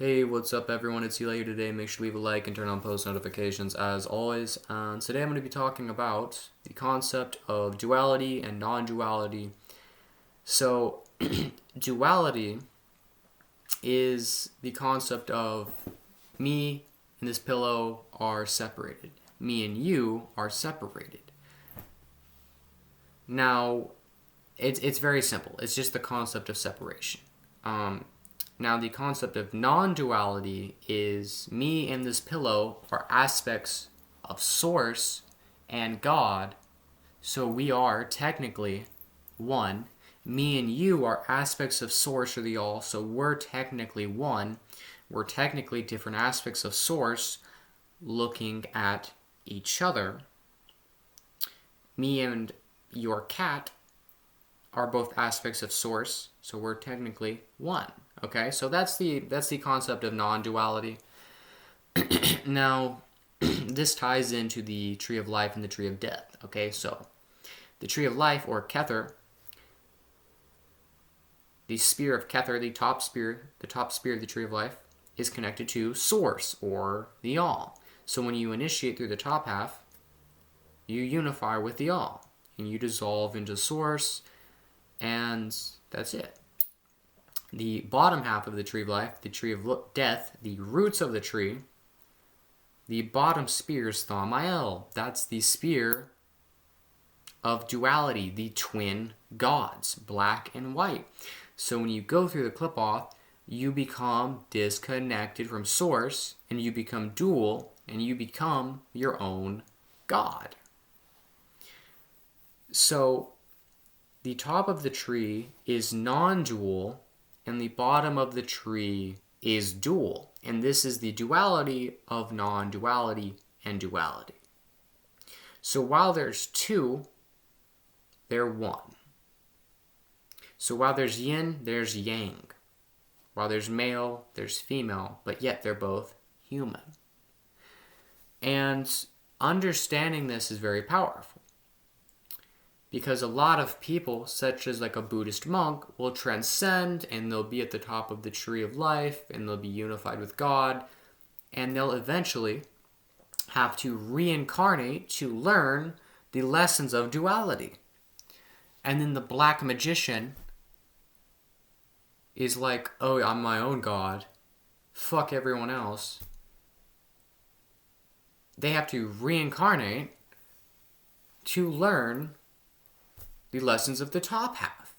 Hey, what's up everyone? It's Eli here today. Make sure to leave a like and turn on post notifications as always. And today I'm going to be talking about the concept of duality and non-duality. So, duality is the concept of me and this pillow are separated. Me and you are separated. Now, it's very simple. It's just the concept of separation. Now, the concept of non-duality is me and this pillow are aspects of Source and God, so we are technically one. Me and you are aspects of Source or the All, so we're technically one. We're technically different aspects of Source looking at each other. Me and your cat are both aspects of Source, so we're technically one. Okay, so that's the concept of non-duality. Now, this ties into the tree of life and the tree of death. Okay, so the tree of life, or Kether, the spear of Kether, the top spear of the tree of life, is connected to Source, or the All. So when you initiate through the top half, you unify with the All, and you dissolve into Source, and that's it. The bottom half of the tree of life, the tree of death, the roots of the tree, the bottom spear is Thamael. That's the spear of duality, the twin gods, black and white. So when you go through the clip-off, you become disconnected from Source, and you become dual, and you become your own God. So the top of the tree is non-dual, and the bottom of the tree is dual. And this is the duality of non-duality and duality. So while there's two, they're one. So while there's yin, there's yang. While there's male, there's female, but yet they're both human. And understanding this is very powerful, because a lot of people, such as like a Buddhist monk, will transcend and they'll be at the top of the tree of life and they'll be unified with God, and they'll eventually have to reincarnate to learn the lessons of duality. And then the black magician is like, oh, I'm my own God. Fuck everyone else. They have to reincarnate to learn the lessons of the top half.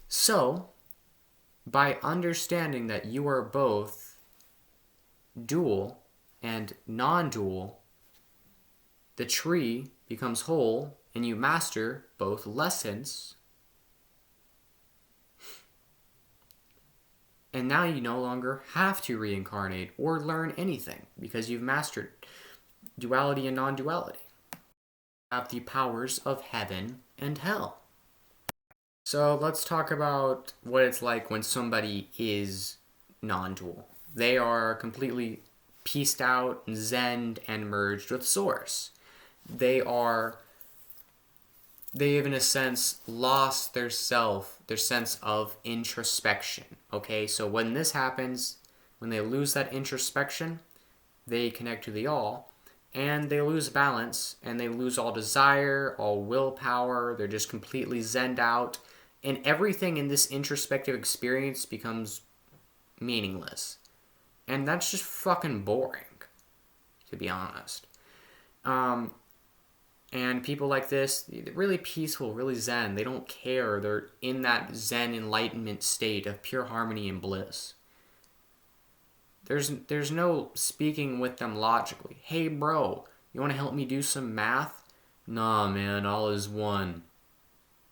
So, by understanding that you are both dual and non-dual, the tree becomes whole and you master both lessons. And now you no longer have to reincarnate or learn anything because you've mastered duality and non-duality. Have the powers of heaven and hell. So let's talk about what it's like when somebody is non-dual. They are completely pieced out, zen, and merged with Source. They've in a sense lost their self, their sense of introspection. Okay, so when this happens, when they lose that introspection, they connect to the All, and they lose balance, and they lose all desire, all willpower. They're just completely zenned out, and everything in this introspective experience becomes meaningless. And that's just fucking boring, to be honest. And people like this, they're really peaceful, really zen. They don't care. They're in that zen enlightenment state of pure harmony and bliss. There's no speaking with them logically. Hey, bro, you want to help me do some math? Nah, man, all is one.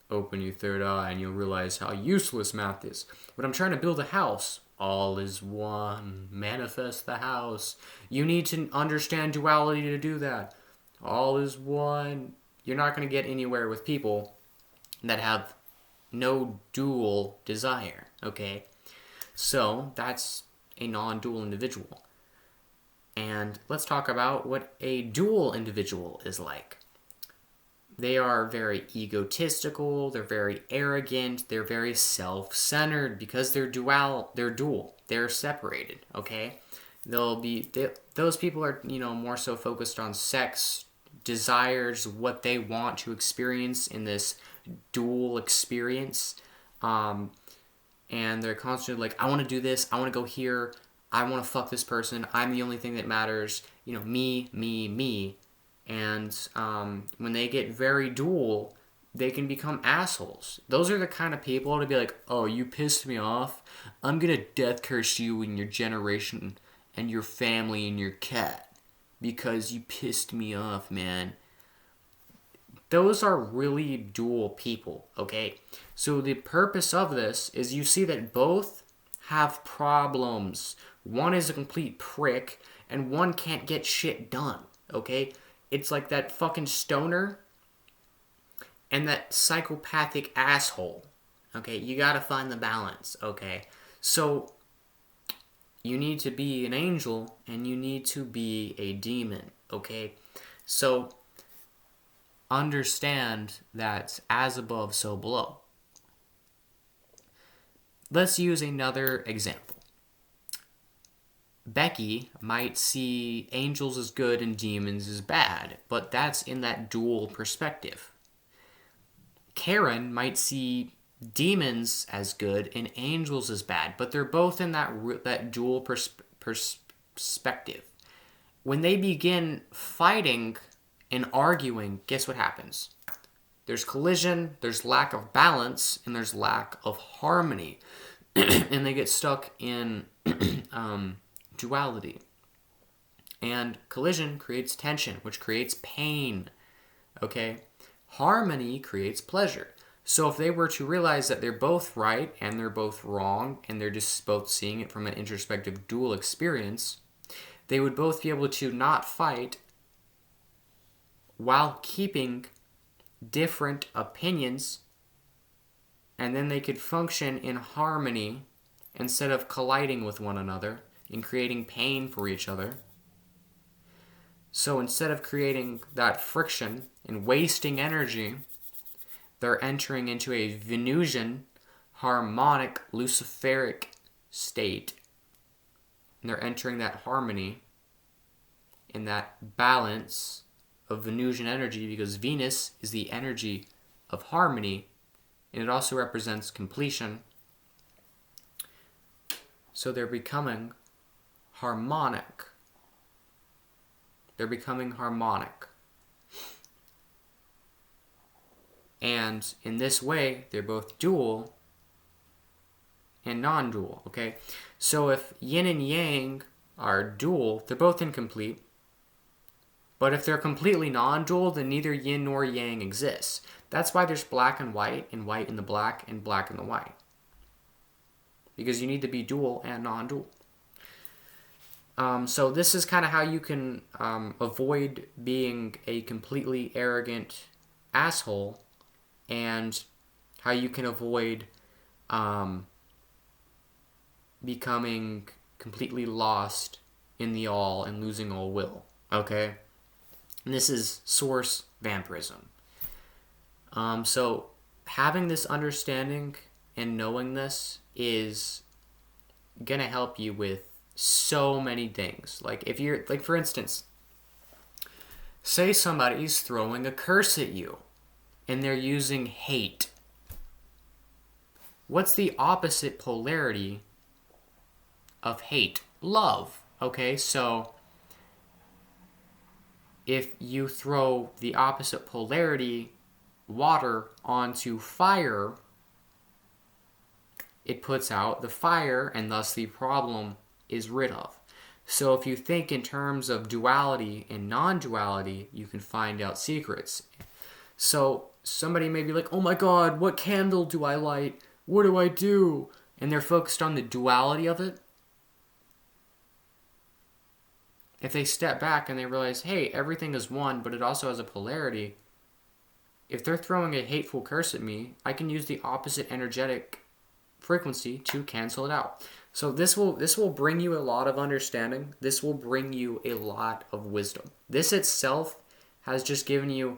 Open your third eye and you'll realize how useless math is. But I'm trying to build a house. All is one. Manifest the house. You need to understand duality to do that. All is one. You're not going to get anywhere with people that have no dual desire, okay? So that's a non-dual individual. And let's talk about what a dual individual is like. They are very egotistical, they're very arrogant, they're very self-centered because they're dual. They're separated, okay? Those people are, more so focused on sex, desires, what they want to experience in this dual experience. And they're constantly like, I want to do this, I want to go here, I want to fuck this person, I'm the only thing that matters, me, me, me. And when they get very dual, they can become assholes. Those are the kind of people to be like, oh, you pissed me off, I'm gonna death curse you and your generation and your family and your cat because you pissed me off, man. Those are really dual people, okay? So the purpose of this is you see that both have problems. One is a complete prick, and one can't get shit done, okay? It's like that fucking stoner and that psychopathic asshole, okay? You gotta find the balance, okay? So you need to be an angel and you need to be a demon, okay? So understand that as above, so below. Let's use another example. Becky might see angels as good and demons as bad, but that's in that dual perspective. Karen might see demons as good and angels as bad, but they're both in that dual perspective. When they begin fighting and arguing, guess what happens? There's collision, there's lack of balance, and there's lack of harmony. And they get stuck in duality. And collision creates tension, which creates pain. Okay? Harmony creates pleasure. So if they were to realize that they're both right and they're both wrong, and they're just both seeing it from an introspective dual experience, they would both be able to not fight while keeping different opinions, and then they could function in harmony instead of colliding with one another and creating pain for each other. So instead of creating that friction and wasting energy, they're entering into a Venusian, harmonic, Luciferic state. And they're entering that harmony in that balance of Venusian energy, because Venus is the energy of harmony, and it also represents completion. So they're becoming harmonic. They're becoming harmonic. And in this way, they're both dual and non-dual, okay? So if yin and yang are dual, they're both incomplete. But if they're completely non-dual, then neither yin nor yang exists. That's why there's black and white in the black and black in the white. Because you need to be dual and non-dual. So this is kind of how you can avoid being a completely arrogant asshole, and how you can avoid becoming completely lost in the all and losing all will. Okay? And this is source vampirism. So having this understanding and knowing this is gonna help you with so many things. Like if you're, like for instance, say somebody's throwing a curse at you and they're using hate. What's the opposite polarity of hate? Love. Okay, so if you throw the opposite polarity, water, onto fire, it puts out the fire, and thus the problem is rid of. So if you think in terms of duality and non-duality, you can find out secrets. So somebody may be like, oh my god, what candle do I light? What do I do? And they're focused on the duality of it. If they step back and they realize, hey, everything is one, but it also has a polarity. If they're throwing a hateful curse at me, I can use the opposite energetic frequency to cancel it out. So this will bring you a lot of understanding. This will bring you a lot of wisdom. This itself has just given you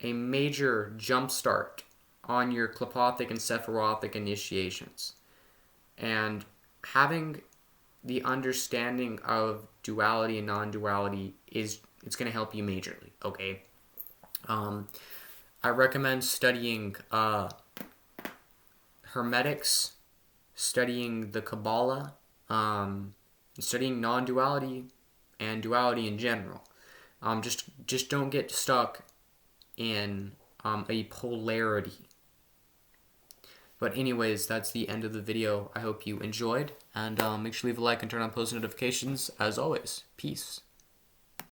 a major jumpstart on your Klepothic and Sephirothic initiations. And having the understanding of duality and non-duality it's going to help you majorly, okay? I recommend studying Hermetics, studying the Kabbalah, studying non-duality and duality in general. Just don't get stuck in a polarity. But anyways, that's the end of the video. I hope you enjoyed, and make sure to leave a like and turn on post notifications. As always, peace.